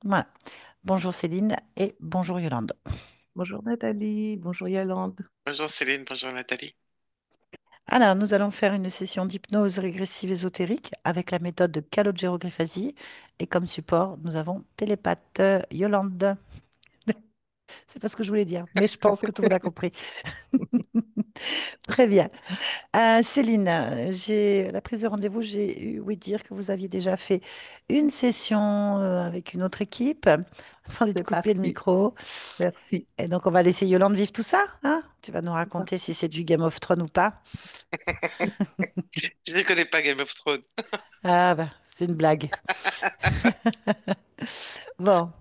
Voilà. Bonjour Céline et bonjour Yolande. Bonjour Nathalie, bonjour Yolande. Bonjour Céline, bonjour Nathalie. Alors, nous allons faire une session d'hypnose régressive ésotérique avec la méthode de Calogero Griffasi. Et comme support, nous avons télépathe Yolande. C'est pas ce que je voulais dire, mais je pense que tout le monde a compris. Très bien. Céline, j'ai la prise de rendez-vous, j'ai eu oui dire que vous aviez déjà fait une session avec une autre équipe. Attendez de C'est couper le parti, micro. merci. Et donc, on va laisser Yolande vivre tout ça, hein? Tu vas nous C'est raconter si parti. c'est du Game of Thrones ou pas. Je ne connais pas Game of Thrones. Ah bah, c'est une blague. Bon,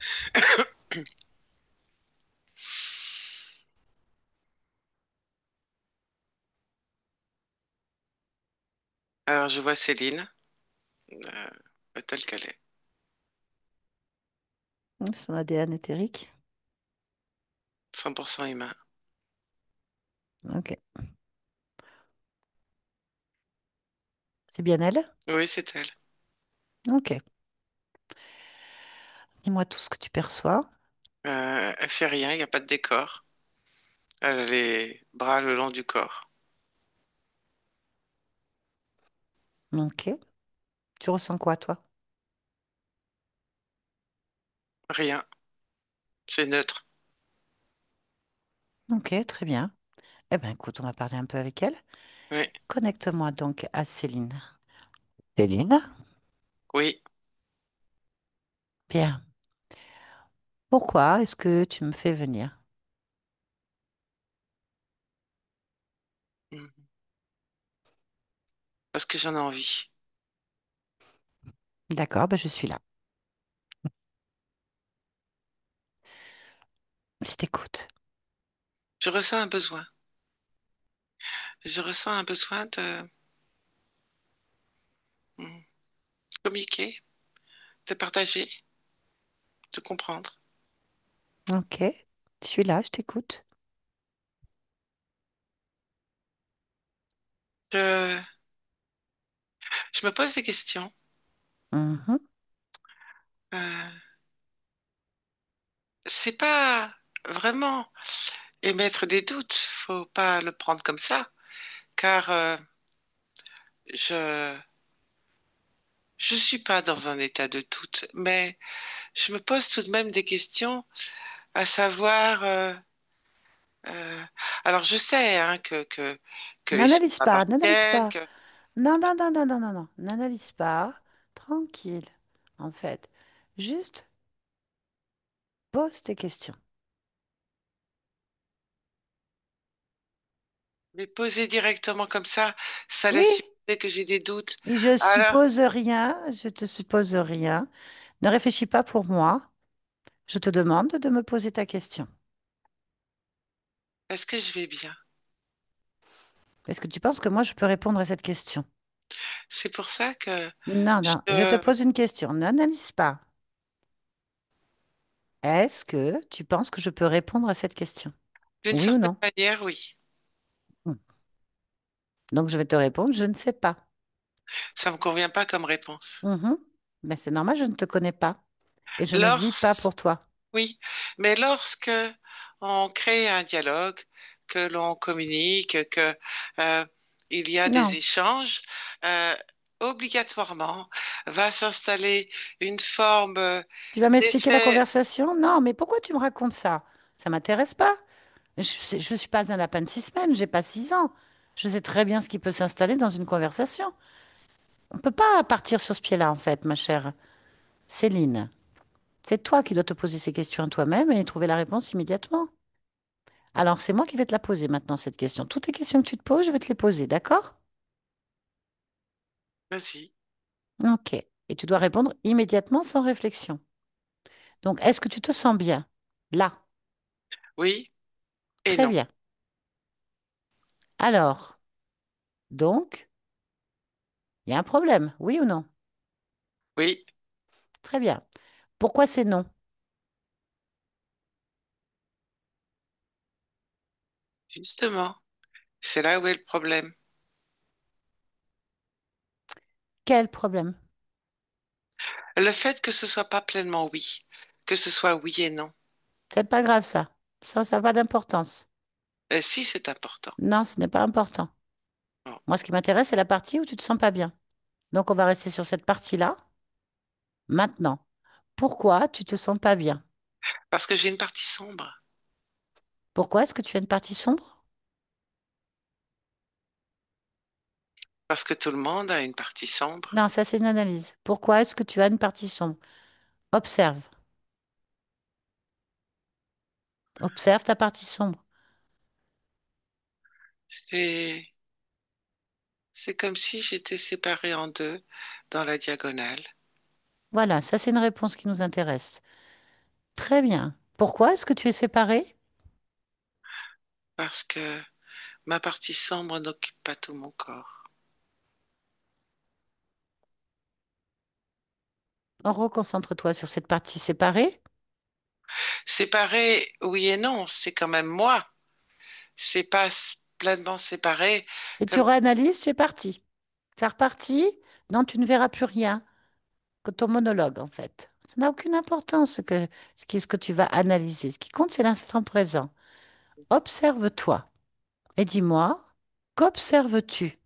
Alors je vois Céline, telle qu'elle est. son ADN éthérique. 100% humain. Ok. C'est bien elle? Oui, c'est elle. Ok. Dis-moi tout ce que tu perçois. Elle fait rien, il n'y a pas de décor. Elle a les bras le long du corps. Ok. Tu ressens quoi, toi? Rien, c'est neutre. Ok, très bien. Eh bien, écoute, on va parler un peu avec elle. Oui, Connecte-moi donc à Céline. Céline? oui. Bien. Pourquoi est-ce que tu me fais venir? Mhm. Parce que j'en ai envie. D'accord, ben je suis là. Je t'écoute. Je ressens un besoin. Je ressens un besoin de mm, communiquer, de partager, de comprendre. Ok. Je suis là, je t'écoute. Je, je me pose des questions. Mhm. Euh, c'est pas vraiment émettre des doutes, faut pas le prendre comme ça, car je je suis pas dans un état de doute, mais je me pose tout de même des questions, à savoir, euh, alors je sais hein, que les choses N'analyse pas, n'analyse m'appartiennent, pas. que Non, non, non, non, non, non, non. N'analyse pas. Tranquille, en fait. Juste pose tes questions. mais poser directement comme ça Oui, laisse supposer que j'ai des doutes. et je Alors, suppose rien, je te suppose rien. Ne réfléchis pas pour moi. Je te demande de me poser ta question. est-ce que je vais bien? Est-ce que tu penses que moi, je peux répondre à cette question? C'est pour ça que Non, non, je te je, pose une question. N'analyse pas. Est-ce que tu penses que je peux répondre à cette question? d'une Oui ou certaine non? manière, oui, Hmm. Donc, je vais te répondre, je ne sais pas. ça me convient pas comme réponse. Mhm. Ben, c'est normal, je ne te connais pas et je ne vis pas Lorsque pour toi. Oui, mais lorsque on crée un dialogue, que l'on communique, que euh, il y a des Non. échanges, euh, obligatoirement va s'installer une forme Tu vas m'expliquer la d'effet. conversation? Non, mais pourquoi tu me racontes ça? Ça m'intéresse pas. Je ne suis pas un lapin de 6 semaines, j'ai pas 6 ans. Je sais très bien ce qui peut s'installer dans une conversation. On ne peut pas partir sur ce pied-là, en fait, ma chère Céline. C'est toi qui dois te poser ces questions à toi-même et trouver la réponse immédiatement. Alors, c'est moi qui vais te la poser maintenant, cette question. Toutes les questions que tu te poses, je vais te les poser, d'accord? Vas-y. Ok. Et tu dois répondre immédiatement sans réflexion. Donc, est-ce que tu te sens bien? Là. Oui et Très non. bien. Alors, donc, il y a un problème, oui ou non? Oui, Très bien. Pourquoi c'est non? justement, c'est là où est le problème. Quel problème? Le fait que ce soit pas pleinement oui, que ce soit oui et non. C'est pas grave ça. Ça n'a pas d'importance. Si, c'est important. Non, ce n'est pas important. Bon. Moi, ce qui m'intéresse, c'est la partie où tu te sens pas bien. Donc, on va rester sur cette partie-là. Maintenant, pourquoi tu te sens pas bien? Parce que j'ai une partie sombre. Pourquoi est-ce que tu as une partie sombre? Parce que tout le monde a une partie sombre. Non, ça, c'est une analyse. Pourquoi est-ce que tu as une partie sombre? Observe. Observe ta partie sombre. C'est, c'est comme si j'étais séparée en deux dans la diagonale. Voilà, ça, c'est une réponse qui nous intéresse. Très bien. Pourquoi est-ce que tu es séparé? Parce que ma partie sombre n'occupe pas tout mon corps. Reconcentre-toi sur cette partie séparée. Séparée, oui et non, c'est quand même moi. C'est pas pleinement séparé Si tu comme réanalyses, c'est parti. C'est reparti. Non, tu ne verras plus rien que ton monologue, en fait. Ça n'a aucune importance ce que tu vas analyser. Ce qui compte, c'est l'instant présent. Observe-toi et dis-moi, qu'observes-tu?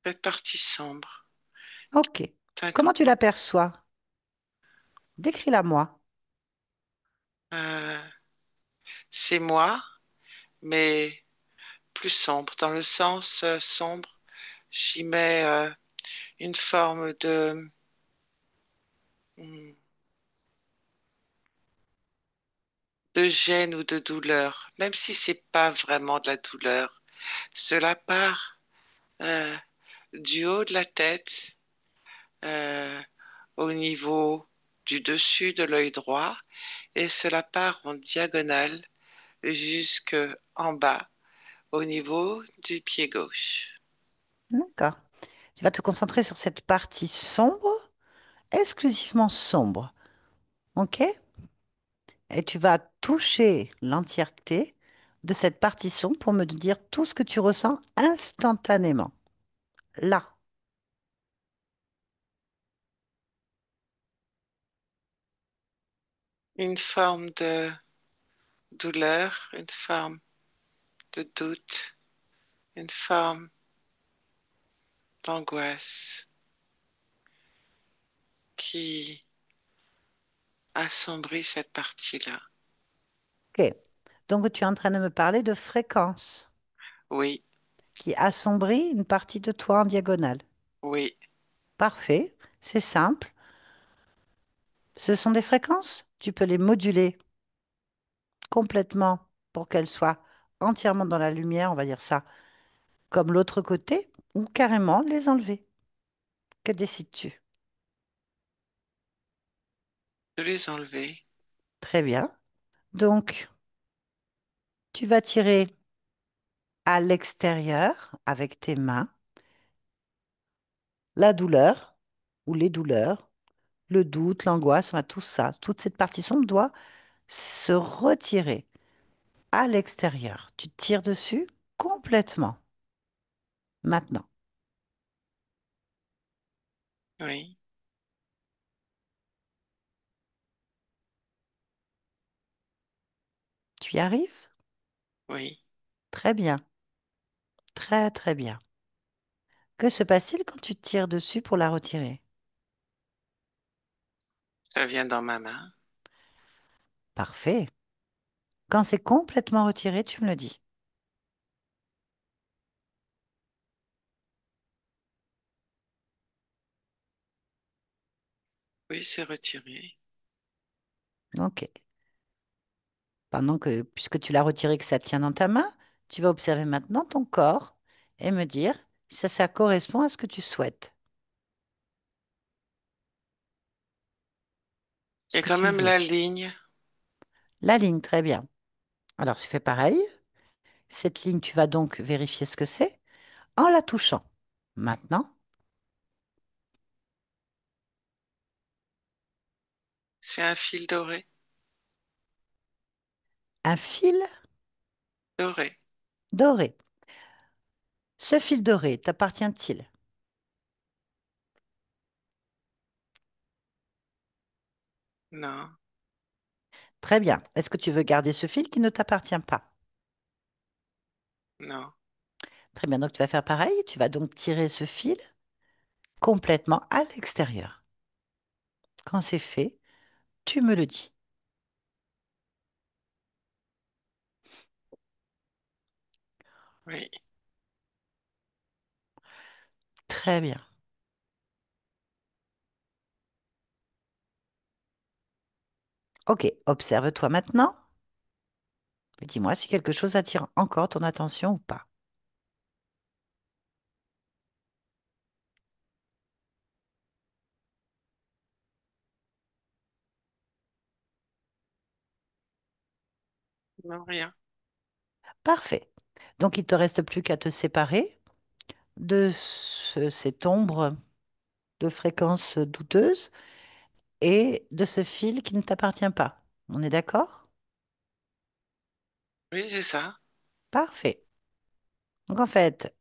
cette partie sombre. Ok. Comment tu D'accord. l'aperçois? Décris-la moi. Euh, c'est moi, mais plus sombre. Dans le sens sombre, j'y mets une forme hmm, de gêne ou de douleur, même si c'est pas vraiment de la douleur. Cela part euh, du haut de la tête, euh, au niveau du dessus de l'œil droit, et cela part en diagonale jusque en bas, au niveau du pied gauche. D'accord. Tu vas te concentrer sur cette partie sombre, exclusivement sombre. Ok? Et tu vas toucher l'entièreté de cette partie sombre pour me dire tout ce que tu ressens instantanément. Là. Une forme de douleur, une forme de doute, une forme d'angoisse qui assombrit cette partie-là. Ok. Donc tu es en train de me parler de fréquence Oui, qui assombrit une partie de toi en diagonale. oui, Parfait. C'est simple. Ce sont des fréquences. Tu peux les moduler complètement pour qu'elles soient entièrement dans la lumière, on va dire ça, comme l'autre côté, ou carrément les enlever. Que décides-tu? de les enlever. Très bien. Donc, tu vas tirer à l'extérieur avec tes mains la douleur ou les douleurs, le doute, l'angoisse, enfin, tout ça, toute cette partie sombre doit se retirer à l'extérieur. Tu tires dessus complètement. Maintenant, Oui, tu y arrives? oui, Très bien, très très bien. Que se passe-t-il quand tu tires dessus pour la retirer? ça vient dans ma main. Parfait. Quand c'est complètement retiré, tu me le dis. Oui, c'est retiré. Ok. Pendant que, puisque tu l'as retiré, que ça tient dans ta main, tu vas observer maintenant ton corps et me dire si ça correspond à ce que tu souhaites, Il y ce a que quand tu même veux. la ligne. La ligne, très bien. Alors, tu fais pareil. Cette ligne, tu vas donc vérifier ce que c'est en la touchant. Maintenant, C'est un fil doré. un fil Doré. doré. Ce fil doré t'appartient-il? Non, Très bien. Est-ce que tu veux garder ce fil qui ne t'appartient pas? non. Très bien. Donc, tu vas faire pareil. Tu vas donc tirer ce fil complètement à l'extérieur. Quand c'est fait, tu me le dis. Oui. Très bien. Ok, observe-toi maintenant et dis-moi si quelque chose attire encore ton attention ou pas. Non, rien. Parfait. Donc, il ne te reste plus qu'à te séparer de cette ombre de fréquence douteuse et de ce fil qui ne t'appartient pas. On est d'accord? Oui, c'est ça. Parfait. Donc, en fait,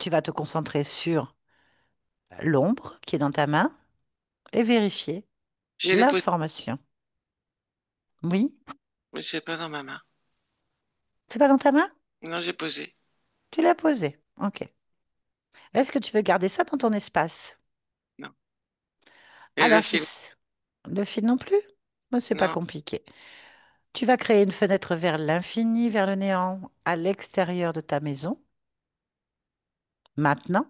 tu vas te concentrer sur l'ombre qui est dans ta main et vérifier J'ai les posé, l'information. Oui, mais c'est pas dans ma main. c'est pas dans ta main? Non, j'ai posé. Tu l'as posé. Ok. Est-ce que tu veux garder ça dans ton espace? Non. Et le Alors, film? le fil non plus? Moi, c'est pas Non. compliqué. Tu vas créer une fenêtre vers l'infini, vers le néant, à l'extérieur de ta maison, maintenant,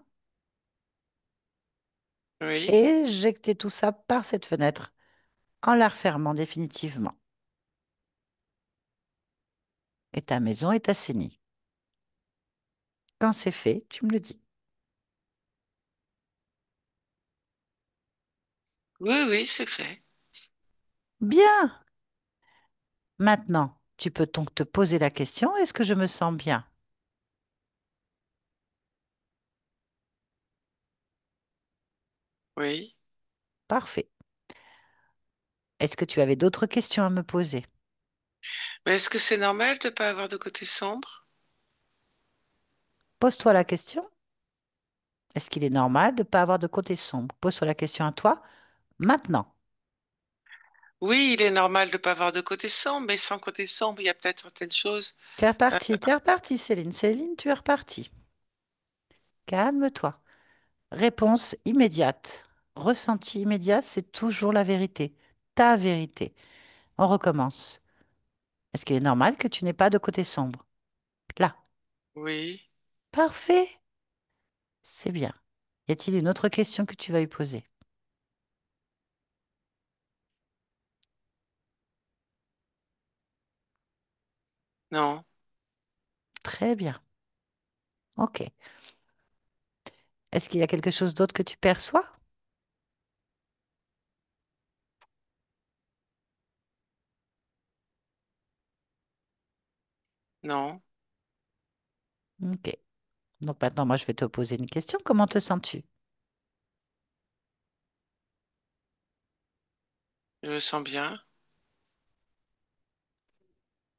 Oui. et éjecter tout ça par cette fenêtre en la refermant définitivement. Et ta maison est assainie. Quand c'est fait, tu me le dis. Oui, oui, c'est fait. Bien. Maintenant, tu peux donc te poser la question, est-ce que je me sens bien? Oui. Parfait. Est-ce que tu avais d'autres questions à me poser? Mais est-ce que c'est normal de ne pas avoir de côté sombre? Pose-toi la question. Est-ce qu'il est normal de ne pas avoir de côté sombre? Pose-toi la question à toi maintenant. Oui, il est normal de ne pas avoir de côté sombre, mais sans côté sombre, il y a peut-être certaines choses. Euh, Tu es reparti, Céline. Céline, tu es repartie. Calme-toi. Réponse immédiate. Ressenti immédiat, c'est toujours la vérité. Ta vérité. On recommence. Est-ce qu'il est normal que tu n'aies pas de côté sombre? Là. oui. Parfait. C'est bien. Y a-t-il une autre question que tu vas lui poser? Non. Très bien. OK. Est-ce qu'il y a quelque chose d'autre que tu perçois? Non. OK. Donc maintenant, moi, je vais te poser une question. Comment te sens-tu? Je me sens bien,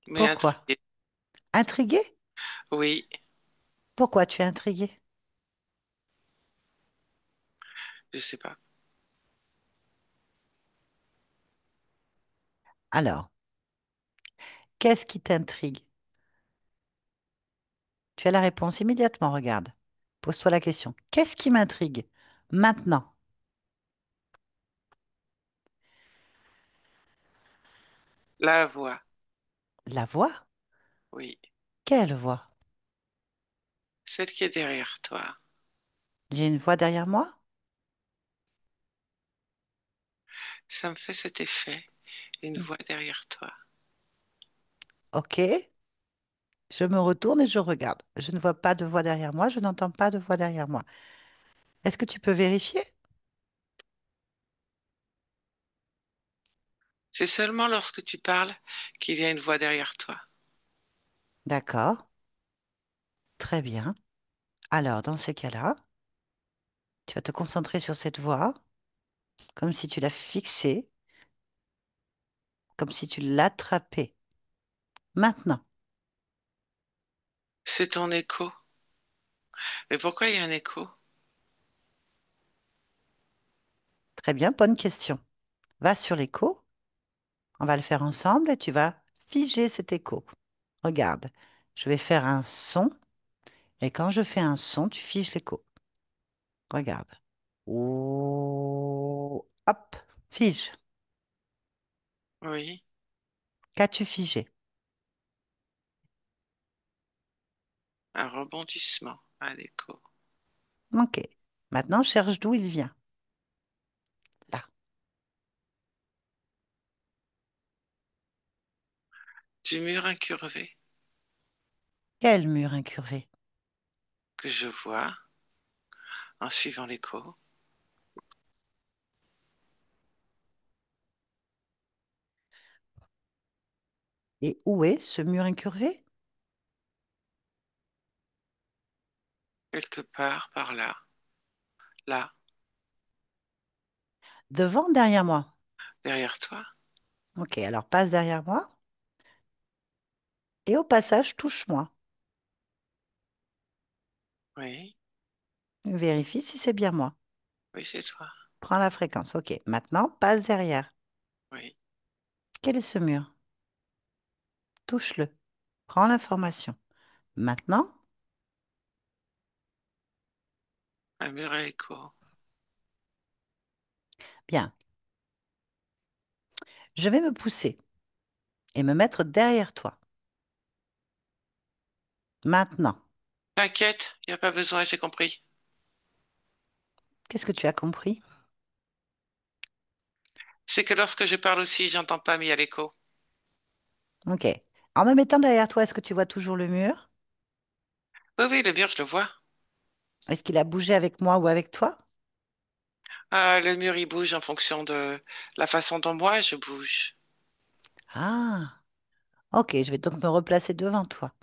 mais Pourquoi? intriguée. Intrigué? Oui. Pourquoi tu es intrigué? Je sais pas. Alors, qu'est-ce qui t'intrigue? Tu as la réponse immédiatement, regarde. Pose-toi la question. Qu'est-ce qui m'intrigue? Maintenant. La voix. La voix? Oui. Quelle voix? Celle qui est derrière toi. J'ai une voix derrière moi? Ça me fait cet effet. Une voix derrière toi. OK. Je me retourne et je regarde. Je ne vois pas de voix derrière moi, je n'entends pas de voix derrière moi. Est-ce que tu peux vérifier? C'est seulement lorsque tu parles qu'il y a une voix derrière toi. D'accord, très bien. Alors, dans ces cas-là, tu vas te concentrer sur cette voix, comme si tu la fixais, comme si tu l'attrapais. Maintenant. C'est ton écho. Mais pourquoi il y a un écho? Très bien, bonne question. Va sur l'écho On va le faire ensemble et tu vas figer cet écho. Regarde, je vais faire un son et quand je fais un son, tu figes l'écho. Regarde. Ouh, hop, fige. Oui, Qu'as-tu figé? un rebondissement, un écho. Ok. Maintenant, cherche d'où il vient. Là. Du mur incurvé Quel mur incurvé? que je vois en suivant l'écho. Et où est ce mur incurvé? Quelque part par là. Là, Devant, derrière moi. derrière toi. Ok, alors passe derrière moi et au passage, touche-moi. Oui, Vérifie si c'est bien moi. oui, c'est toi. Prends la fréquence. Ok, maintenant, passe derrière. Oui, Quel est ce mur? Touche-le. Prends l'information. Maintenant, un mur à écho. bien, je vais me pousser et me mettre derrière toi. Maintenant, T'inquiète, il n'y a pas besoin, j'ai compris. qu'est-ce que tu as compris? C'est que lorsque je parle aussi, j'entends pas, mais il y a l'écho. Ok. En me mettant derrière toi, est-ce que tu vois toujours le mur? Oui, oui, le mur, je le vois. Est-ce qu'il a bougé avec moi ou avec toi? Ah, le mur, il bouge en fonction de la façon dont moi je bouge. Ah, ok, je vais donc me replacer devant toi.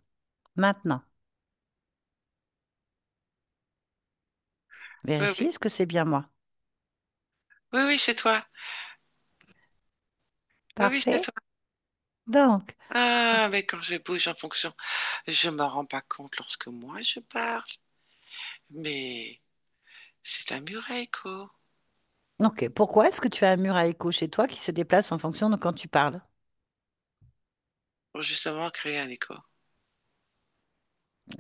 Maintenant, Oui, vérifie, oui, est-ce que c'est bien moi? oui, oui, c'est toi. Oui, oui, c'est Parfait. toi. Donc, Ah, mais quand je bouge en fonction, je me rends pas compte lorsque moi je parle. Mais c'est un mur à écho ok, pourquoi est-ce que tu as un mur à écho chez toi qui se déplace en fonction de quand tu parles? pour justement créer un écho.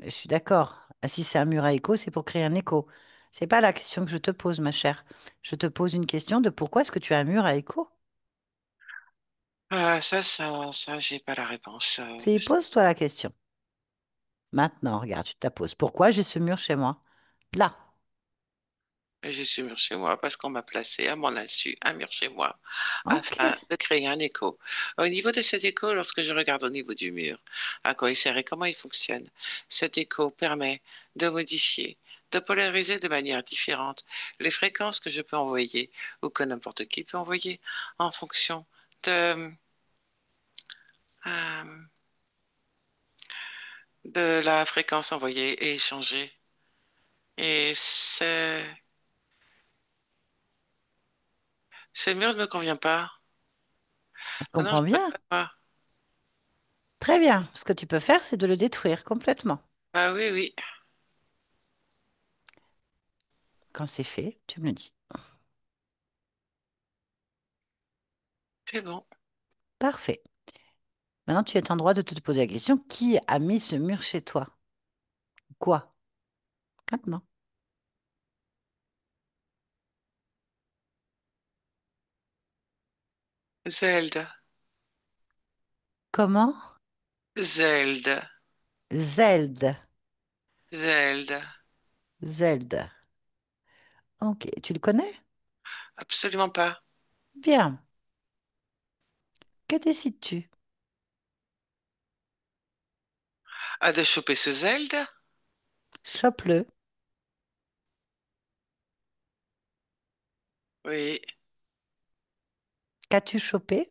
Je suis d'accord. Ah, si c'est un mur à écho, c'est pour créer un écho. C'est pas la question que je te pose, ma chère. Je te pose une question de pourquoi est-ce que tu as un mur à écho? Ah, ça, j'ai pas la réponse. Si, pose-toi la question. Maintenant, regarde, tu te la poses. Pourquoi j'ai ce mur chez moi? Là. J'ai ce mur chez moi parce qu'on m'a placé à mon insu un mur chez moi Ok. afin de créer un écho. Au niveau de cet écho, lorsque je regarde au niveau du mur, à quoi il sert et comment il fonctionne, cet écho permet de modifier, de polariser de manière différente les fréquences que je peux envoyer ou que n'importe qui peut envoyer en fonction de, euh, de la fréquence envoyée et échangée. Et ce mur ne me convient pas. Je Non, non, comprends je ne bien. préfère pas. Très bien. Ce que tu peux faire, c'est de le détruire complètement. Ah oui, oui, Quand c'est fait, tu me le dis. c'est bon. Parfait. Maintenant, tu es en droit de te poser la question, qui a mis ce mur chez toi? Quoi? Maintenant. Zelda, Comment? Zelda, Zeld. Zelda. Zeld. Ok, tu le connais? Absolument pas. Bien. Que décides-tu? Ah, de choper ce Zelda? Chope-le. Oui, Qu'as-tu chopé?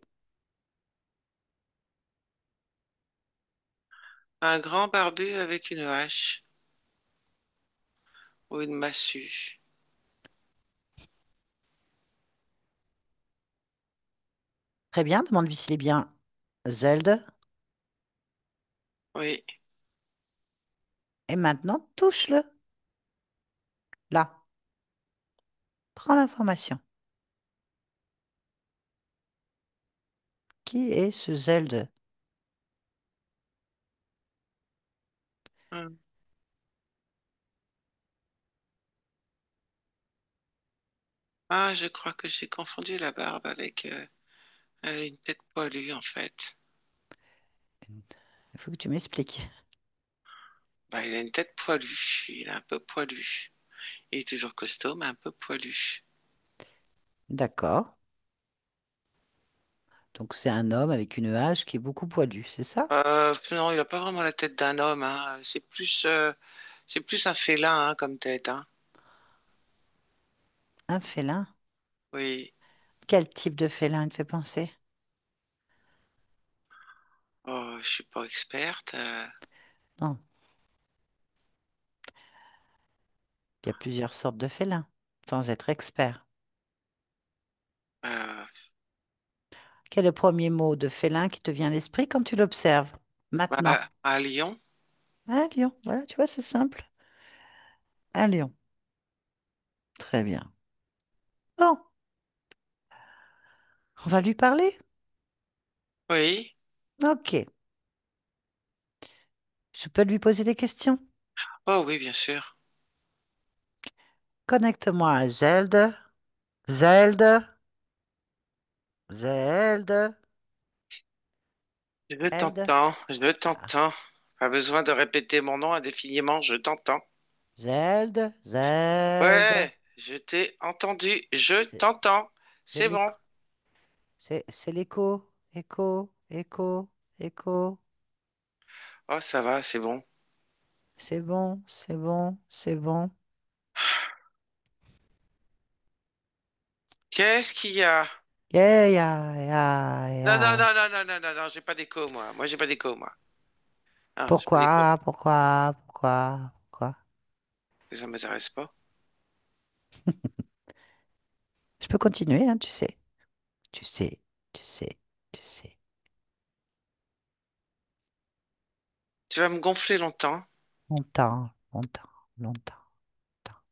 un grand barbu avec une hache ou une massue. Très bien, demande-lui s'il est bien Zeld. Oui, Et maintenant, touche-le. Là. Prends l'information. Qui est ce Zeld? Hmm. Ah, je crois que j'ai confondu la barbe avec une tête poilue, en fait. Il faut que tu m'expliques. Bah, il a une tête poilue. Il est un peu poilu. Il est toujours costaud, mais un peu poilu. D'accord. Donc c'est un homme avec une hache qui est beaucoup poilu, c'est ça? Non, il a pas vraiment la tête d'un homme, hein. C'est plus un félin, hein, comme tête, hein. Un félin? Oui. Quel type de félin il te fait penser? Oh, je suis pas experte. Non, il y a plusieurs sortes de félins, sans être expert. Euh, Quel est le premier mot de félin qui te vient à l'esprit quand tu l'observes? Maintenant. un lion. Un lion, voilà, tu vois, c'est simple. Un lion. Très bien. Bon, on va lui parler? Oui. Ok. Je peux lui poser des questions? Oh oui, bien sûr. Connecte-moi à Zelde. Zelde. Zelde. Je Zelde. t'entends. Je Ah. t'entends. Pas besoin de répéter mon nom indéfiniment. Je t'entends. Zelde. Zelde. Ouais, je t'ai entendu. Je C'est t'entends. c'est C'est bon. l'écho. C'est l'écho. Écho. Écho. Écho. Oh, ça va, c'est bon. C'est bon. C'est bon. C'est bon. Qu'est-ce qu'il y a? Yeah, yeah, yeah, Non, non, yeah. non, non, non, non, non, non, j'ai pas d'écho, moi. Moi, j'ai pas d'écho, moi. Non, j'ai pas d'écho. Pourquoi? Pourquoi? Pourquoi? Pourquoi? Ça m'intéresse pas. Je peux continuer, hein, tu sais. Tu sais. Tu sais. Tu sais. Tu vas me gonfler longtemps. Longtemps. Longtemps. Longtemps. Longtemps.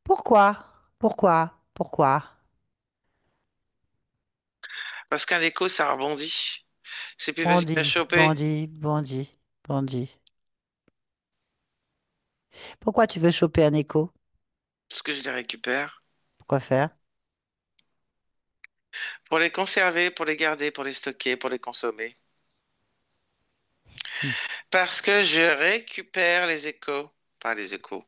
Pourquoi? Pourquoi? Pourquoi? Parce qu'un écho, ça rebondit. C'est plus facile à Bandit, choper. bandit, bandit, bandit. Pourquoi tu veux choper un écho? Parce que je les récupère. Pourquoi faire? Pour les conserver, pour les garder, pour les stocker, pour les consommer. Hmm. Parce que je récupère les échos. Pas les échos.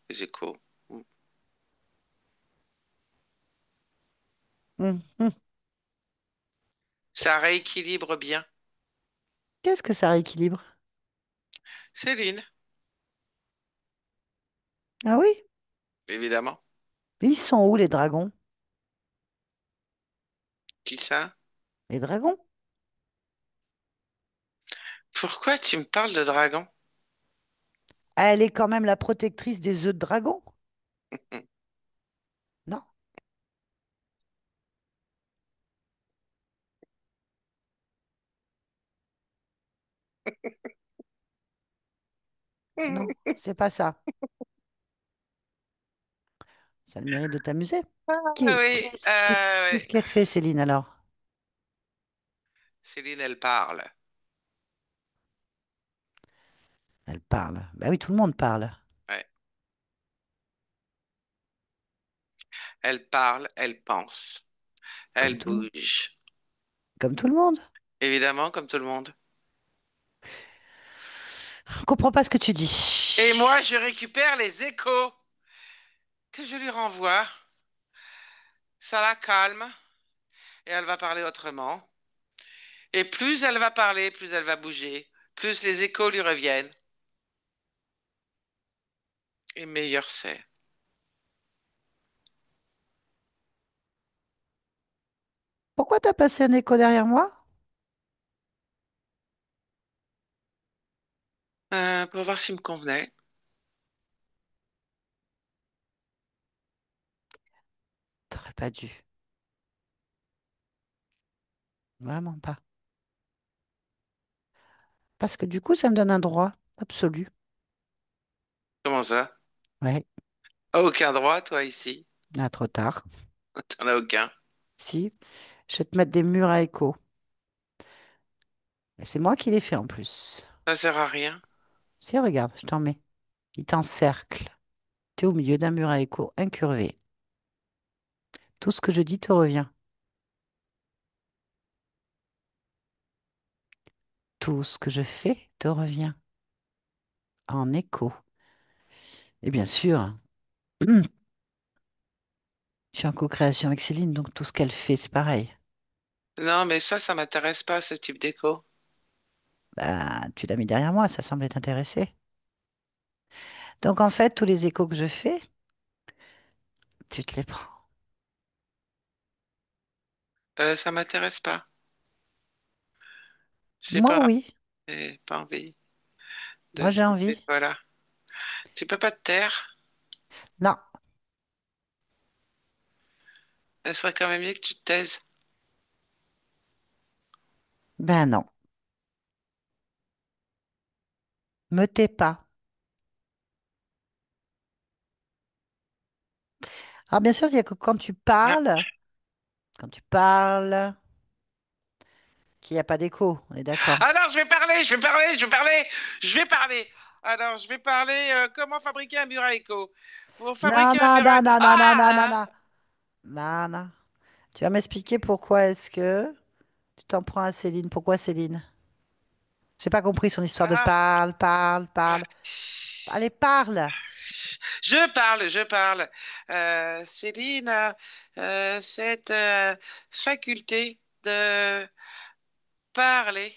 Les échos. Hmm, hmm. Ça rééquilibre bien. Qu'est-ce que ça rééquilibre? Céline, Ah oui? évidemment. Ils sont où les dragons? Qui ça? Les dragons? Pourquoi tu me parles de dragon? Elle est quand même la protectrice des œufs de dragon? Non, non, c'est pas ça. Ça a le mérite de t'amuser. Ah oui, Qu'est-ce ouais. qu'elle fait, Céline, alors? Céline, elle parle. Elle parle. Bah oui, tout le monde parle. Ouais. Elle parle, elle pense, Comme elle tout le monde. bouge. Comme tout le monde. Évidemment, comme tout le monde. Je comprends pas ce que tu Et moi, dis. je récupère les échos que je lui renvoie. Ça la calme et elle va parler autrement. Et plus elle va parler, plus elle va bouger, plus les échos lui reviennent. Et meilleur c'est. Pourquoi t'as passé un écho derrière moi? Pour voir s'il me convenait. T'aurais pas dû. Vraiment pas. Parce que du coup, ça me donne un droit absolu. Comment ça? Ouais. Aucun droit, toi, ici. Ah, trop tard. T'en as aucun. Si, je vais te mettre des murs à écho. Et c'est moi qui les fais en plus. Ça sert à rien. Si, regarde, je t'en mets. Il t'encercle. Tu es au milieu d'un mur à écho incurvé. Tout ce que je dis te revient. Tout ce que je fais te revient en écho. Et bien sûr, je suis en co-création avec Céline, donc tout ce qu'elle fait, c'est pareil. Non, mais ça m'intéresse pas, ce type d'écho. Bah, tu l'as mis derrière moi, ça semblait t'intéresser. Donc en fait, tous les échos que je fais, tu te les prends. Ça m'intéresse pas. J'ai Moi, pas, oui. j'ai pas envie de Moi, j'ai envie. voilà. Tu peux pas te taire? Non, Ce serait quand même mieux que tu te taises. ben non. Me tais pas. Alors bien sûr, il y a que quand tu parles, qu'il n'y a pas d'écho. On est d'accord. Alors, je vais parler. Alors, je vais parler comment fabriquer un mur à écho. Pour Non, fabriquer un non, mur à... non, non, non, non, non, non, Ah, non. Non, non. Tu vas m'expliquer pourquoi est-ce que tu t'en prends à Céline? Pourquoi Céline? J'ai pas compris son histoire de ah, parle, parle, ah. parle. Allez, parle. Je parle. Céline a cette faculté de parler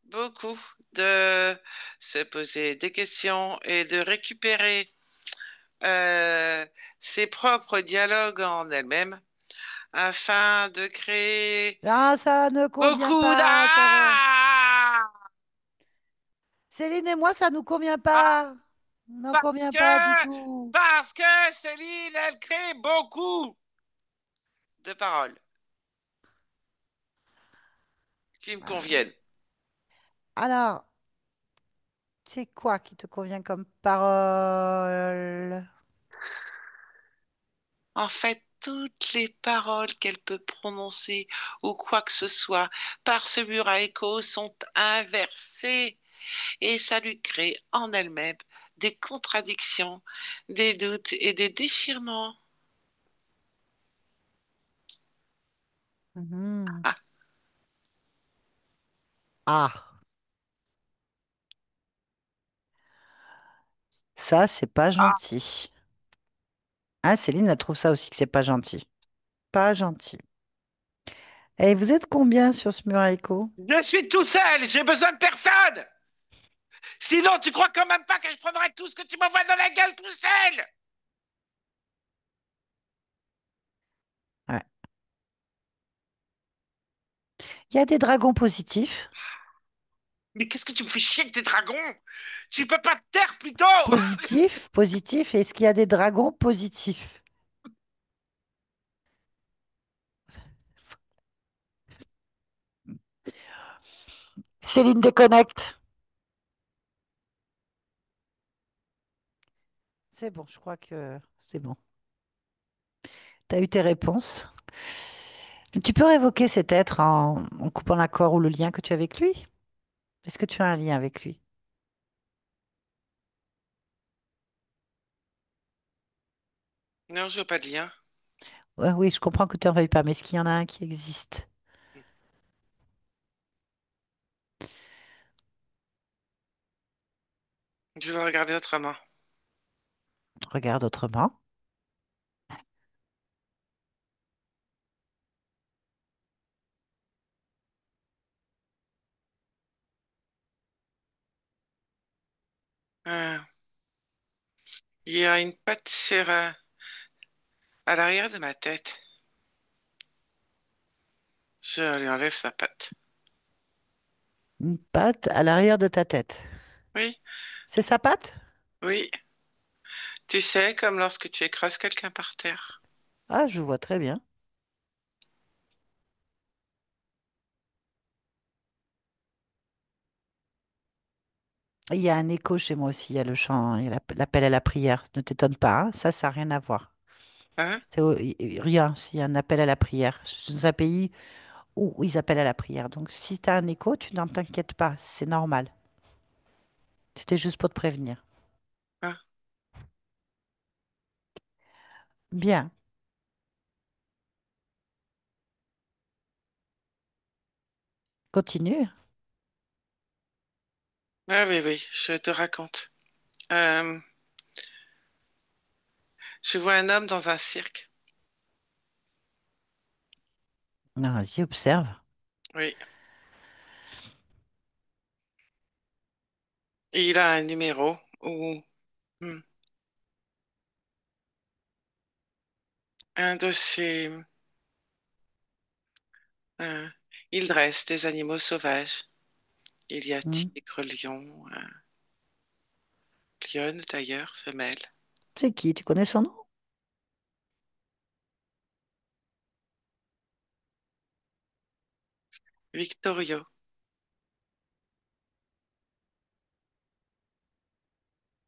beaucoup, de se poser des questions et de récupérer euh, ses propres dialogues en elle-même afin de créer Non, ça ne convient beaucoup pas. d'art. Céline et moi, ça nous convient pas. Non, Parce convient pas du que, tout. parce que Céline, elle crée beaucoup de paroles qui me Ah. conviennent. Alors, c'est quoi qui te convient comme parole? En fait, toutes les paroles qu'elle peut prononcer ou quoi que ce soit par ce mur à écho sont inversées et ça lui crée en elle-même des contradictions, des doutes et des déchirements. Mhm. Ah, Ah, ça, c'est pas ah. gentil. Ah, Céline, elle trouve ça aussi que c'est pas gentil. Pas gentil. Et vous êtes combien sur ce mur à écho? Je suis tout seul, j'ai besoin de personne. Sinon, tu crois quand même pas que je prendrais tout ce que tu m'envoies dans la gueule tout seul? Ouais. Il y a des dragons positifs. Mais qu'est-ce que tu me fais chier avec tes dragons? Tu peux pas te taire plutôt? Positifs, positifs. Est-ce qu'il y a des dragons positifs? Céline déconnecte. C'est bon, je crois que c'est bon. Tu as eu tes réponses. Tu peux révoquer cet être en coupant l'accord ou le lien que tu as avec lui? Est-ce que tu as un lien avec lui? Non, je veux pas de lien. Ouais, oui, je comprends que tu n'en veuilles pas, mais est-ce qu'il y en a un qui existe? Je vais regarder autrement. Regarde autrement. Euh, il y a une patte sur, à l'arrière de ma tête. Je lui enlève sa patte. Une patte à l'arrière de ta tête. Oui, C'est sa patte? oui. Tu sais, comme lorsque tu écrases quelqu'un par terre. Ah, je vois très bien. Il y a un écho chez moi aussi. Il y a le chant, il y a l'appel à la prière. Ne t'étonne pas, hein, ça n'a rien à voir. Hein? Rien, s'il y a un appel à la prière. Je suis dans un pays où ils appellent à la prière. Donc, si tu as un écho, tu n'en t'inquiètes pas, c'est normal. C'était juste pour te prévenir. Hein? Bien, continue. Ah oui, oui, je te raconte. Euh, je vois un homme dans un cirque. Non, vas-y, observe. Oui. Et il a un numéro où hmm, un de ses... euh, il dresse des animaux sauvages. Il y a Hmm. tigre, lion, lionne d'ailleurs, femelle. C'est qui? Tu connais son nom? Victorio.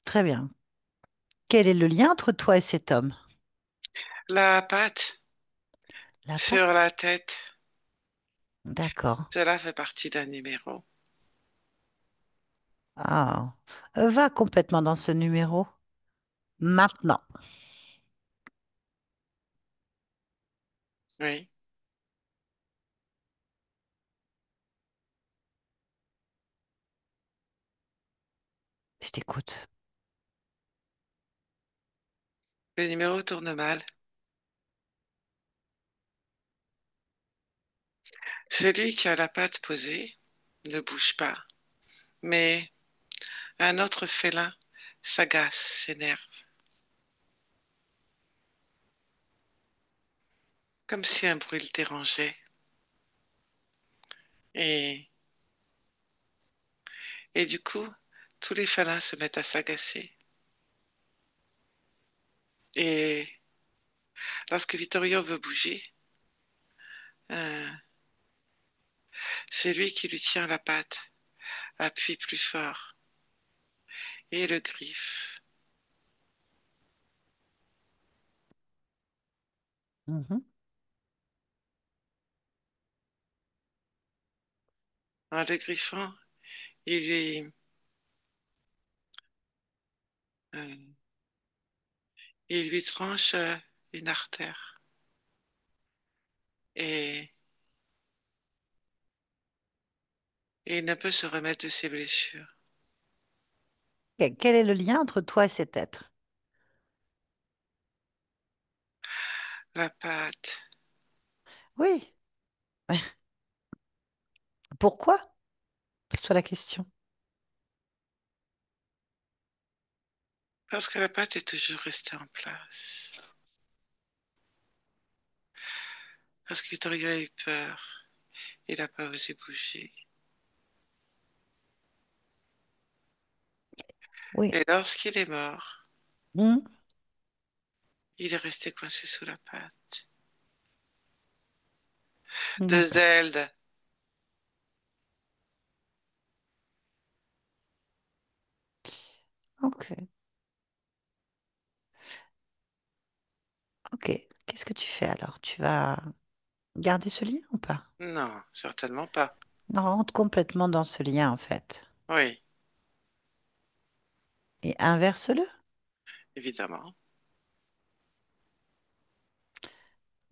Très bien. Quel est le lien entre toi et cet homme? La patte La sur patte? la tête, D'accord. cela fait partie d'un numéro. Ah, va complètement dans ce numéro. Maintenant. Oui. Je t'écoute. Le numéro tourne mal. Celui qui a la patte posée ne bouge pas, mais un autre félin s'agace, s'énerve, comme si un bruit le dérangeait. Et, et du coup, tous les félins se mettent à s'agacer. Et lorsque Vittorio veut bouger, euh, c'est lui qui lui tient la patte, appuie plus fort et le griffe. Mhm. En le griffant, il lui, euh, il lui tranche une artère et, et il ne peut se remettre de ses blessures. Quel est le lien entre toi et cet être? La patte, Oui. Pourquoi? Pose-toi la question. parce que la patte est toujours restée en place. Parce que Vittorio a eu peur, il n'a pas osé bouger. Oui. Et lorsqu'il est mort, Hmm. il est resté coincé sous la patte de D'accord. Zeld. Ok. Ok. Qu'est-ce que tu fais alors? Tu vas garder ce lien ou pas? Non, certainement pas. Non, rentre complètement dans ce lien en fait. Oui, Et inverse-le. évidemment.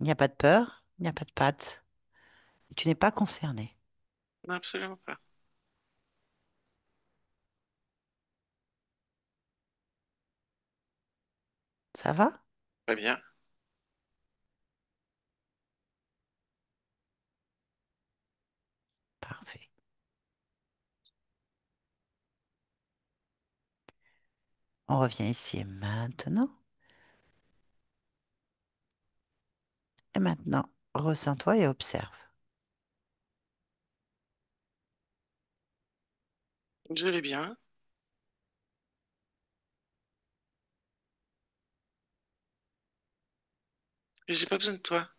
Il n'y a pas de peur, il n'y a pas de patte. Et tu n'es pas concerné. Non, absolument pas. Ça va? Très bien. Parfait. On revient ici et maintenant. Et maintenant, ressens-toi et observe. Je vais bien. Et j'ai pas besoin de toi.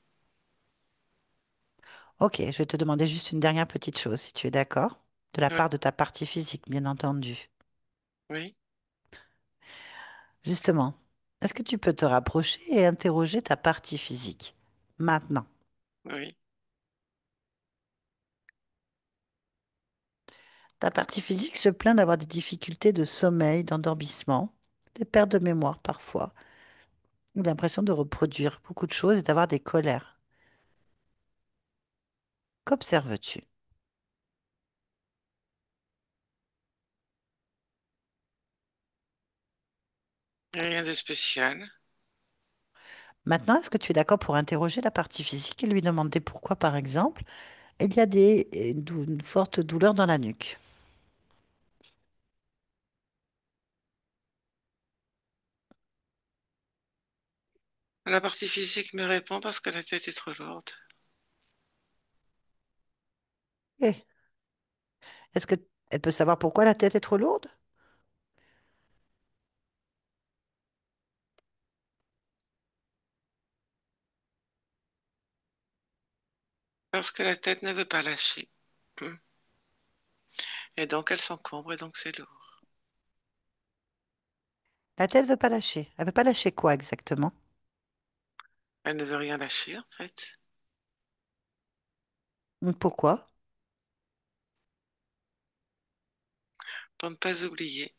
Ok, je vais te demander juste une dernière petite chose, si tu es d'accord, de la Oui, part de ta partie physique, bien entendu. oui. Justement. Est-ce que tu peux te rapprocher et interroger ta partie physique? Maintenant, Oui. ta partie physique se plaint d'avoir des difficultés de sommeil, d'endormissement, des pertes de mémoire parfois, ou l'impression de reproduire beaucoup de choses et d'avoir des colères. Qu'observes-tu? Rien de spécial. Maintenant, est-ce que tu es d'accord pour interroger la partie physique et lui demander pourquoi, par exemple, il y a une forte douleur dans la nuque? La partie physique me répond parce que la tête est trop lourde. Eh, est-ce que elle peut savoir pourquoi la tête est trop lourde? Parce que la tête ne veut pas lâcher. Et donc elle s'encombre et donc c'est lourd. La tête veut pas lâcher. Elle veut pas lâcher quoi exactement? Elle ne veut rien lâcher en fait. Pourquoi? Pour ne pas oublier.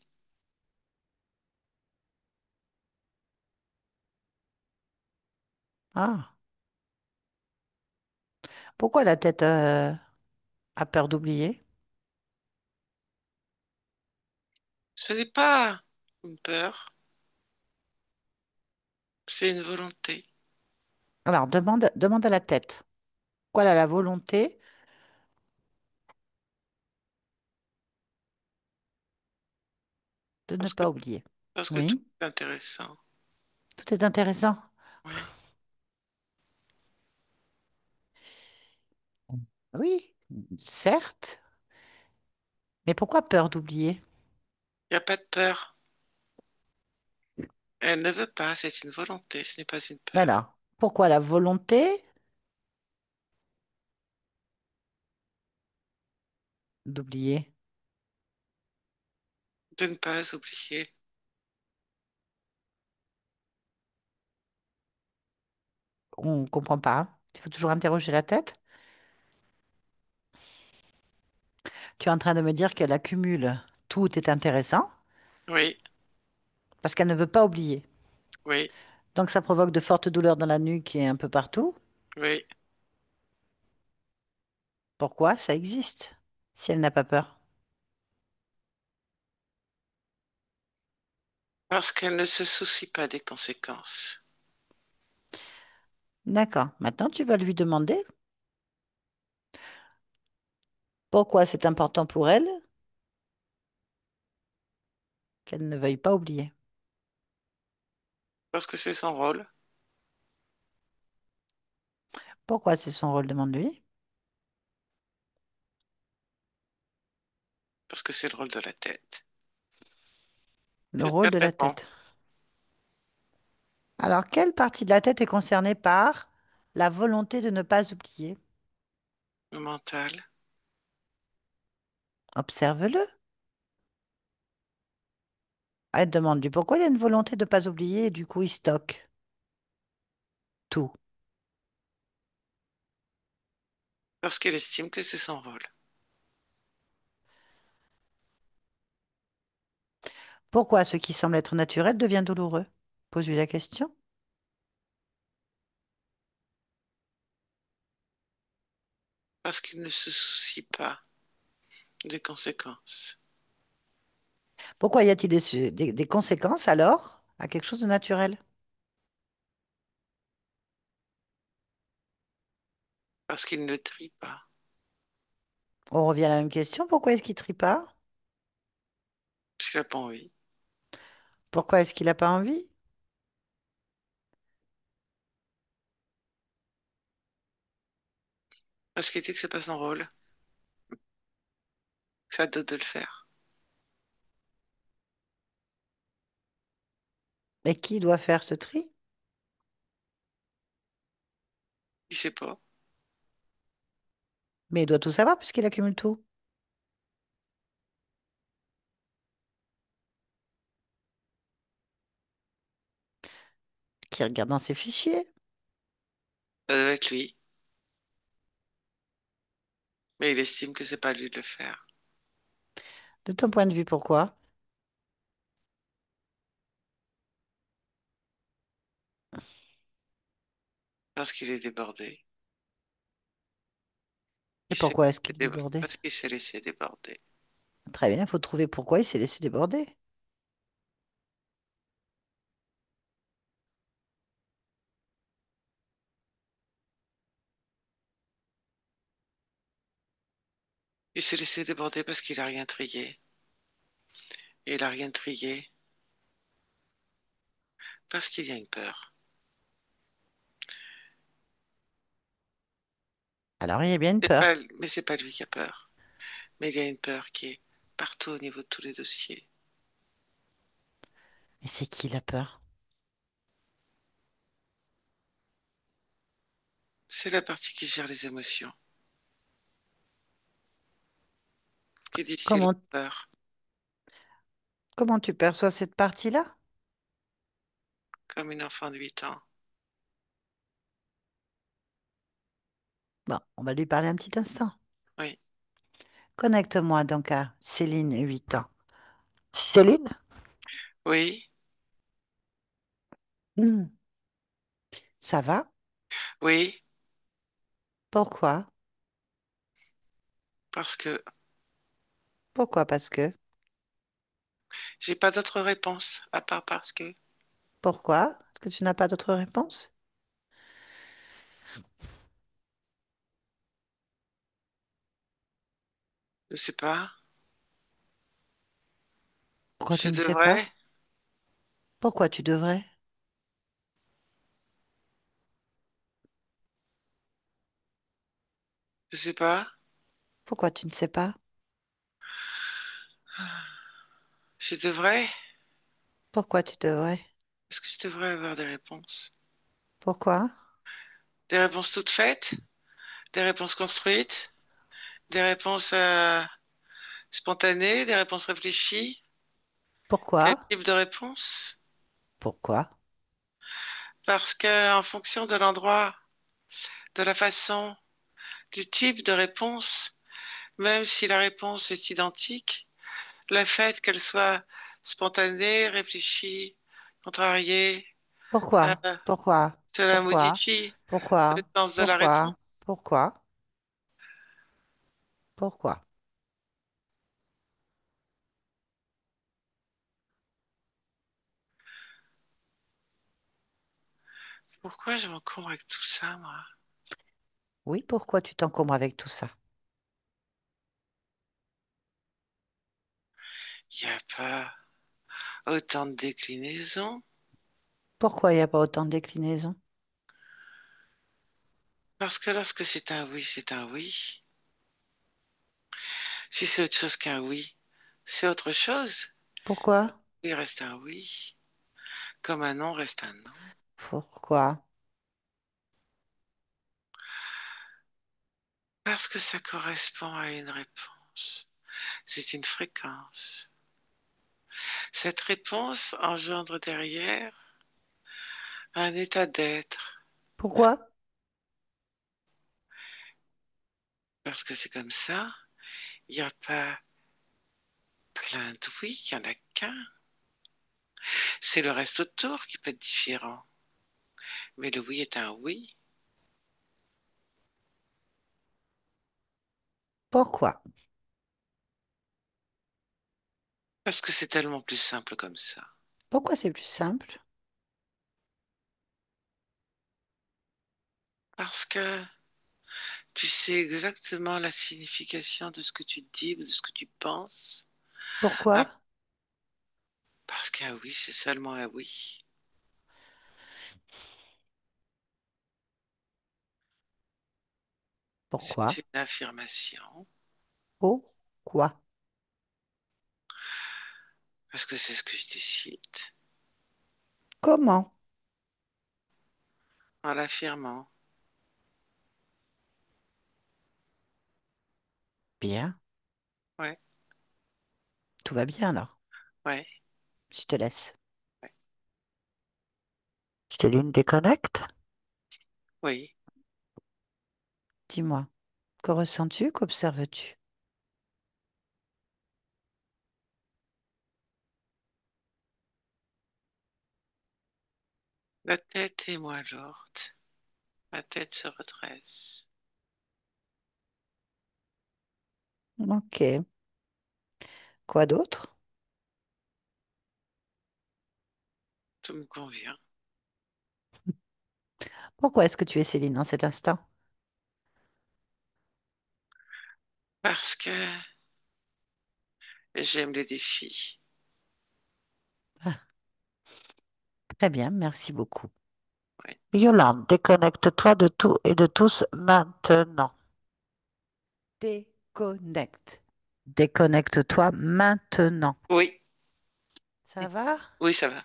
Ah, pourquoi la tête a peur d'oublier? Ce n'est pas une peur, c'est une volonté. Alors, demande à la tête. Pourquoi elle a la volonté de ne Parce que, pas oublier? parce que tout Oui, est intéressant. tout est intéressant. Oui. Oui, certes. Mais pourquoi peur d'oublier? Il n'y a pas de peur. Elle ne veut pas, c'est une volonté, ce n'est pas une peur. Alors, pourquoi la volonté d'oublier? De ne pas oublier. On ne comprend pas. Il faut toujours interroger la tête. Tu es en train de me dire qu'elle accumule tout est intéressant Oui, parce qu'elle ne veut pas oublier. oui, Donc ça provoque de fortes douleurs dans la nuque et un peu partout. oui. Pourquoi ça existe si elle n'a pas peur? Parce qu'elle ne se soucie pas des conséquences. D'accord. Maintenant, tu vas lui demander pourquoi c'est important pour elle qu'elle ne veuille pas oublier. Parce que c'est son rôle. Pourquoi c'est son rôle, demande-lui. Parce que c'est le rôle de la tête. Le C'est ce qu'elle rôle de la répond. tête. Alors, quelle partie de la tête est concernée par la volonté de ne pas oublier? Le mental. Observe-le. Elle demande-lui pourquoi il a une volonté de ne pas oublier et du coup il stocke tout. Parce qu'elle estime que c'est son rôle. Pourquoi ce qui semble être naturel devient douloureux? Pose-lui la question. Parce qu'il ne se soucie pas des conséquences. Pourquoi y a-t-il des conséquences alors à quelque chose de naturel? Parce qu'il ne trie pas. On revient à la même question. Pourquoi est-ce qu'il trie pas? Parce qu'il n'a pas envie. Pourquoi est-ce qu'il n'a pas envie? Parce qu'il dit que c'est pas son rôle. Que c'est à d'autres de le faire. Mais qui doit faire ce tri? Il sait pas. Mais il doit tout savoir puisqu'il accumule tout. Qui regarde dans ses fichiers. Ça doit être lui. Mais il estime que c'est pas à lui de le faire. De ton point de vue, pourquoi? Parce qu'il est débordé. Et Il s'est pourquoi est-ce laissé qu'il est débordé? Parce qu'il s'est laissé déborder. Très bien, il faut trouver pourquoi il s'est laissé déborder. Il s'est laissé déborder parce qu'il a rien trié. Et il a rien trié parce qu'il y a une peur. Alors, il y a bien une peur. Mais c'est pas lui qui a peur. Mais il y a une peur qui est partout au niveau de tous les dossiers. Et c'est qui la peur? C'est la partie qui gère les émotions, qui est difficile Comment, à peur, comment tu perçois cette partie-là? comme une enfant de 8 ans. Bon, on va lui parler un petit instant. Oui, Connecte-moi donc à Céline, 8 ans. Céline? oui, Hmm, ça va? oui, Pourquoi? parce que Pourquoi? Parce que. j'ai pas d'autre réponse à part parce que Pourquoi? Est-ce que tu n'as pas d'autre réponse? je sais pas. Pourquoi Je tu ne sais pas? devrais, Pourquoi tu devrais? je sais pas. Pourquoi tu ne sais pas? Je devrais. Pourquoi tu devrais? Est-ce que je devrais avoir des réponses? Pourquoi? Des réponses toutes faites, des réponses construites, des réponses spontanées, des réponses réfléchies. Quel Pourquoi? type de réponse? Pourquoi? Parce que en fonction de l'endroit, de la façon, du type de réponse, même si la réponse est identique, le fait qu'elle soit spontanée, réfléchie, contrariée, Pourquoi? euh, Pourquoi? cela Pourquoi? modifie le Pourquoi? sens de la réponse. Pourquoi? Pourquoi? Pourquoi? Pourquoi je m'encombre avec tout ça, moi? Oui, pourquoi tu t'encombres avec tout ça? Il n'y a pas autant de déclinaisons. Pourquoi il n'y a pas autant de déclinaisons? Parce que lorsque c'est un oui, c'est un oui. Si c'est autre chose qu'un oui, c'est autre chose. Pourquoi? Oui reste un oui, comme un non reste un non. Pourquoi? Parce que ça correspond à une réponse. C'est une fréquence. Cette réponse engendre derrière un état d'être. Pourquoi? Parce que c'est comme ça, il n'y a pas plein de oui, il n'y en a qu'un. C'est le reste autour qui peut être différent. Mais le oui est un oui, Pourquoi? parce que c'est tellement plus simple comme ça. Pourquoi c'est plus simple? Parce que tu sais exactement la signification de ce que tu dis ou de ce que tu penses. Pourquoi? Ah, parce qu'un oui, c'est seulement un oui. Pourquoi? C'est une affirmation, Pourquoi? parce que c'est ce que je décide Comment? en l'affirmant. Bien. Ouais, Tout va bien alors. ouais, Je te laisse. ouais. Céline, déconnecte. Oui, Dis-moi, que ressens-tu, qu'observes-tu? la tête est moins lourde. Ma tête se redresse. Ok. Quoi d'autre? Tout me convient. Pourquoi est-ce que tu es Céline en cet instant? Parce que j'aime les défis. Ah, très bien, merci beaucoup. Oui. Yolande, déconnecte-toi de tout et de tous maintenant. Déconnecte. Déconnecte-toi maintenant. Oui, Ça va? oui, ça va.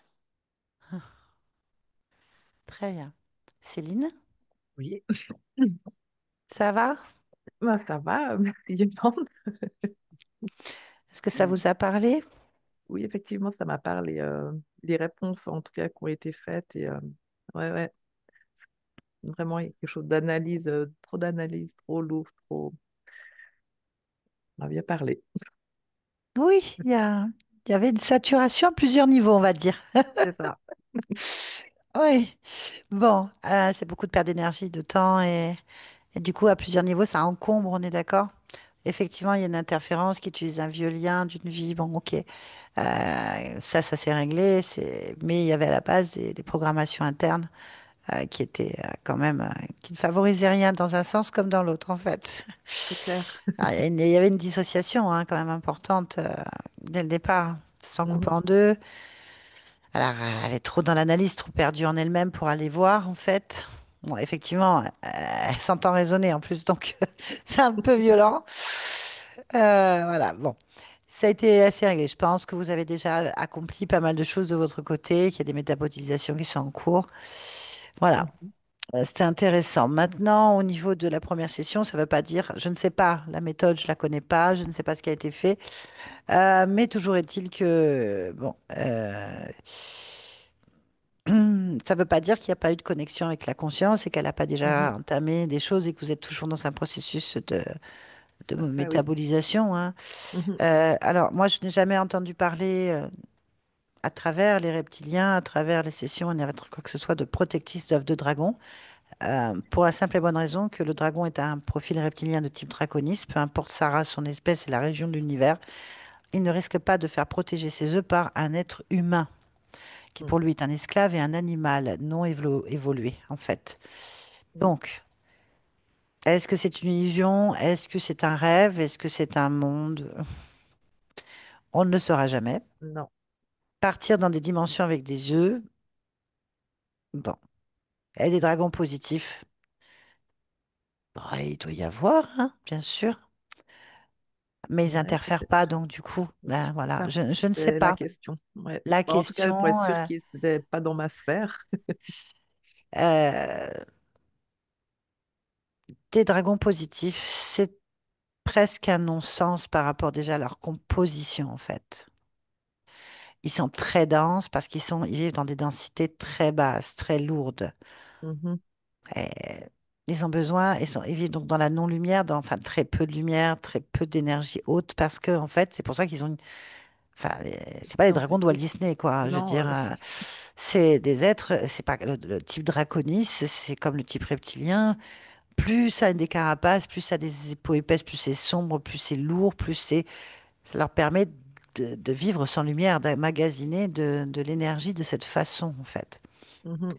Très bien. Céline, Oui. ça va? Bah, ça va, merci Yolande. Est-ce que ça vous a parlé? Oui, effectivement, ça m'a parlé. Les réponses, en tout cas, qui ont été faites. Et, ouais, ouais, vraiment, il y a quelque chose d'analyse, trop d'analyse, trop lourd, trop. On a bien parlé. Oui, il y avait une saturation à plusieurs niveaux, on va dire. C'est ça. Oui. Bon, c'est beaucoup de perte d'énergie, de temps et du coup, à plusieurs niveaux, ça encombre, on est d'accord? Effectivement, il y a une interférence qui utilise un vieux lien d'une vie. Bon, ok. Ça s'est réglé. Mais il y avait à la base des programmations internes qui étaient quand même, qui ne favorisaient rien dans un sens comme dans l'autre, en fait. C'est clair. Ah, il y avait une dissociation hein, quand même importante dès le départ. Sans couper Mhm, en deux. Alors, elle est trop dans l'analyse, trop perdue en elle-même pour aller voir, en fait. Bon, effectivement, elle s'entend raisonner en plus, donc c'est un peu violent. Voilà, bon. Ça a été assez réglé. Je pense que vous avez déjà accompli pas mal de choses de votre côté, qu'il y a des métabolisations qui sont en cours. Voilà, mhm, c'était intéressant. Maintenant, au niveau de la première session, ça ne veut pas dire, je ne sais pas, la méthode, je ne la connais pas, je ne sais pas ce qui a été fait. Mais toujours est-il que, bon, ça ne veut pas dire qu'il n'y a pas eu de connexion avec la conscience et qu'elle n'a pas mhm. déjà entamé des choses et que vous êtes toujours dans un processus de Ah, ça, oui. métabolisation, hein. Mhm, Alors, moi, je n'ai jamais entendu parler à travers les reptiliens, à travers les sessions, à travers quoi que ce soit de protectrice d'œuvre de dragon, pour la simple et bonne raison que le dragon est un profil reptilien de type draconis, peu importe sa race, son espèce et la région de l'univers, il ne risque pas de faire protéger ses œufs par un être humain, qui mhm, pour lui est un esclave et un animal non évolué, en fait. mhm. Donc, est-ce que c'est une illusion? Est-ce que c'est un rêve? Est-ce que c'est un monde? On ne le saura jamais. Non, Partir dans des dimensions avec des œufs, bon. Et des dragons positifs, bah, il doit y avoir, hein, bien sûr. Mais ils ouais, n'interfèrent pas, peut-être. donc du coup, Oui, ben c'est voilà, ça. je ne sais C'était la pas. question. Ouais. La Bon, en tout cas, pour être question sûr que c'était pas dans ma sphère. euh, des dragons positifs, c'est presque un non-sens par rapport déjà à leur composition, en fait. Ils sont très denses parce ils vivent dans des densités très basses, très lourdes. Mhm, Et ils ont besoin, ils vivent donc dans la non-lumière, dans enfin très peu de lumière, très peu d'énergie haute, parce que en fait, c'est pour ça qu'ils ont une. Enfin, c'est pas les non, c'est dragons de Walt plus. Disney, quoi. Je veux Non, dire, c'est des êtres, c'est pas le type draconis, c'est comme le type reptilien. Plus ça a des carapaces, plus ça a des peaux épaisses, plus c'est sombre, plus c'est lourd, plus ça leur permet de vivre sans lumière, d'emmagasiner de l'énergie de cette façon, en fait. mhm,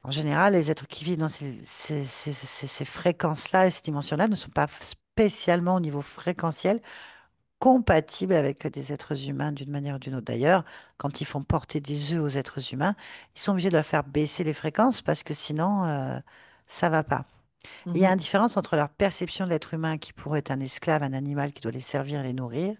En général, les êtres qui vivent dans ces fréquences-là et ces dimensions-là ne sont pas spécialement au niveau fréquentiel compatibles avec des êtres humains d'une manière ou d'une autre. D'ailleurs, quand ils font porter des œufs aux êtres humains, ils sont obligés de leur faire baisser les fréquences parce que sinon, ça va pas. Il y a mhm, une différence entre leur perception de l'être humain qui pourrait être un esclave, un animal qui doit les servir, les nourrir,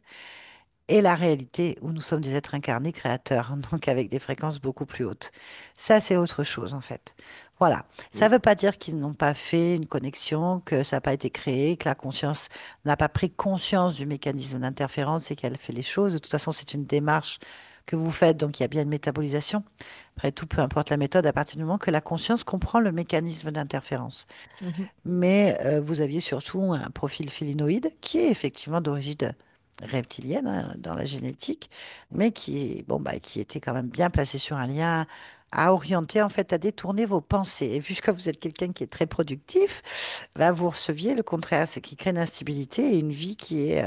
et la réalité où nous sommes des êtres incarnés créateurs, donc avec des fréquences beaucoup plus hautes. Ça, c'est autre chose en fait. Voilà. Ça ne oui. veut pas dire qu'ils n'ont pas fait une connexion, que ça n'a pas été créé, que la conscience n'a pas pris conscience du mécanisme d'interférence et qu'elle fait les choses. De toute façon, c'est une démarche que vous faites, donc il y a bien une métabolisation. Après tout, peu importe la méthode, à partir du moment que la conscience comprend le mécanisme d'interférence. Mhm, Mais vous aviez surtout un profil félinoïde qui est effectivement d'origine reptilienne hein, dans la génétique, mais bon, bah, qui était quand même bien placé sur un lien à orienter, en fait, à détourner vos pensées. Et vu que vous êtes quelqu'un qui est très productif, bah, vous receviez le contraire, ce qui crée une instabilité et une vie qui est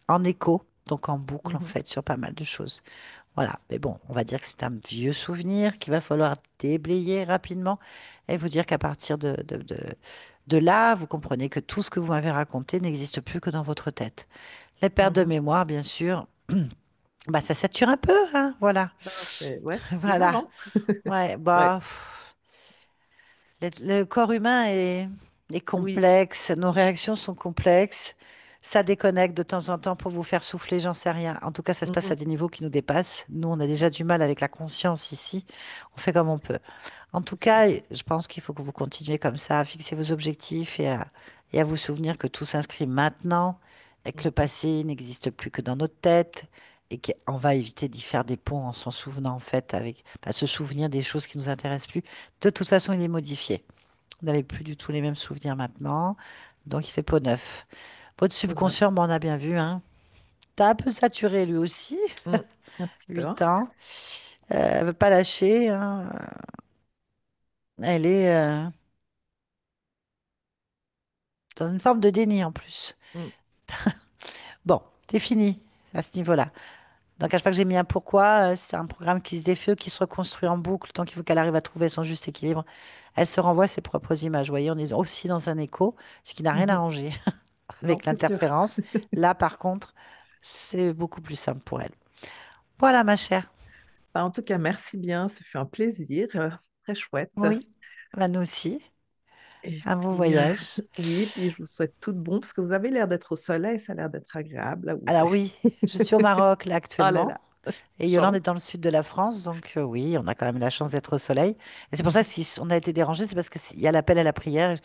en écho, donc en boucle, en mhm, fait, sur pas mal de choses. Voilà, mais bon, on va dire que c'est un vieux souvenir qu'il va falloir déblayer rapidement et vous dire qu'à partir de là, vous comprenez que tout ce que vous m'avez raconté n'existe plus que dans votre tête. Les pertes de mhm. mémoire, bien sûr, bah, ça sature un peu, hein, voilà. Ben, ouais, c'est grave, Voilà. hein? Ouais, Ouais, bah, le corps humain est oui, complexe, nos réactions sont complexes. Ça déconnecte de temps en temps pour vous faire souffler, j'en sais rien. En tout cas, ça se passe à mhm, des niveaux qui nous dépassent. Nous, on a déjà du mal avec la conscience ici. On fait comme on peut. En tout c'est cas, je pense qu'il faut que vous continuiez comme ça, à fixer vos objectifs et à vous souvenir que tout s'inscrit maintenant et que le mhm, passé n'existe plus que dans notre tête et qu'on va éviter d'y faire des ponts en s'en souvenant, en fait, avec se souvenir des choses qui nous intéressent plus. De toute façon, il est modifié. Vous n'avez plus du tout les mêmes souvenirs maintenant, donc il fait peau neuf. Votre c'est vrai. subconscient, bon, on a bien vu, hein. T'as un peu saturé lui aussi, Mm, un petit peu, hein. 8 ans. Elle veut pas lâcher, hein. Elle est dans une forme de déni en plus. Mm, Bon, c'est fini à ce niveau-là. Donc à chaque fois que j'ai mis un pourquoi, c'est un programme qui se défait, qui se reconstruit en boucle, tant qu'il faut qu'elle arrive à trouver son juste équilibre. Elle se renvoie ses propres images. Vous voyez, on est aussi dans un écho, ce qui n'a rien mhm. arrangé Non, avec c'est sûr. l'interférence. Là, par contre, c'est beaucoup plus simple pour elle. Voilà, ma chère. Bah, en tout cas, merci bien, ce fut un plaisir, très chouette. Oui, bah, nous aussi. Et Un bon puis, voyage. oui, puis je vous souhaite tout de bon, parce que vous avez l'air d'être au soleil, ça a l'air d'être agréable là où vous Alors êtes. oui, je suis au Maroc là Oh là actuellement. là, Et Yolande est chance. dans le sud de la France, donc oui, on a quand même la chance d'être au soleil. Et c'est pour ça que Mhm. si on a été dérangé, c'est parce qu'il y a l'appel à la prière.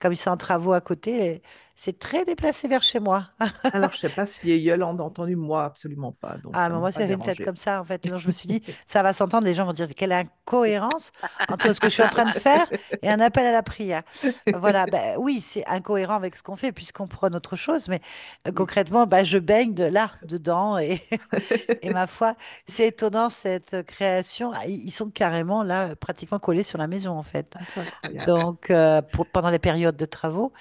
Comme ils sont en travaux à côté, c'est très déplacé vers chez moi. Alors, je sais pas si Yolande a entendu, moi, absolument pas, donc Ah, ça mais m'a moi, pas ça fait une tête dérangé. comme ça, en fait. Donc, je me suis dit, ça va s'entendre, les gens vont dire, quelle incohérence entre ce que je suis en train de faire et un appel à la prière. Voilà, ben, oui, c'est incohérent avec ce qu'on fait puisqu'on prône autre chose, mais Oui. concrètement, ben, je baigne de là, dedans, et, et ma foi, c'est étonnant cette création. Ah, ils sont carrément là, pratiquement collés sur la maison, en fait. Ah, c'est incroyable. Donc, pendant les périodes de travaux,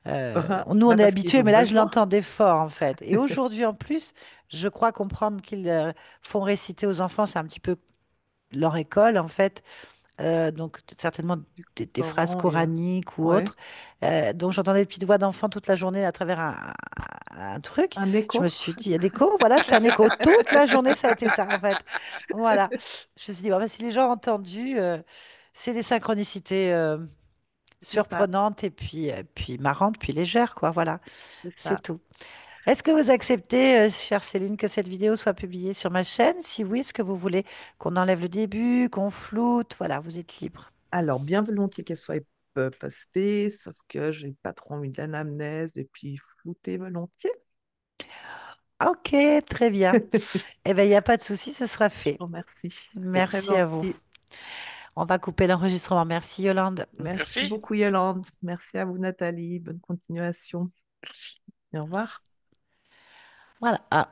nous, on Bah, est parce qu'ils habitués, ont mais là, je besoin. l'entendais fort, en fait. Et aujourd'hui, en plus, je crois comprendre qu'ils font réciter aux enfants, c'est un petit peu leur école, en fait. Donc, certainement Du des phrases Coran et coraniques ou ouais, autres. Donc, j'entendais des petites voix d'enfants toute la journée à travers un truc. un Je me écho. suis dit, il y a des échos, voilà, c'est un écho. Toute la journée, ça a été ça, en fait. Voilà. Je me suis dit, bon, ben, si les gens ont entendu, c'est des synchronicités C'est ça, surprenantes et puis marrantes, puis légères, quoi. Voilà, c'est c'est ça. tout. Est-ce que vous acceptez, chère Céline, que cette vidéo soit publiée sur ma chaîne? Si oui, est-ce que vous voulez qu'on enlève le début, qu'on floute? Voilà, vous êtes libre. Alors, bien volontiers qu'elle soit postée, sauf que j'ai pas trop envie de l'anamnèse et puis flouter volontiers. Ok, très bien. Eh bien, il n'y a pas de souci, ce sera Je fait. vous remercie. C'est très Merci à vous. gentil. On va couper l'enregistrement. Merci, Yolande. Merci Merci. beaucoup, Yolande. Merci à vous, Nathalie. Bonne continuation. Merci. Et au revoir. Voilà. Ah.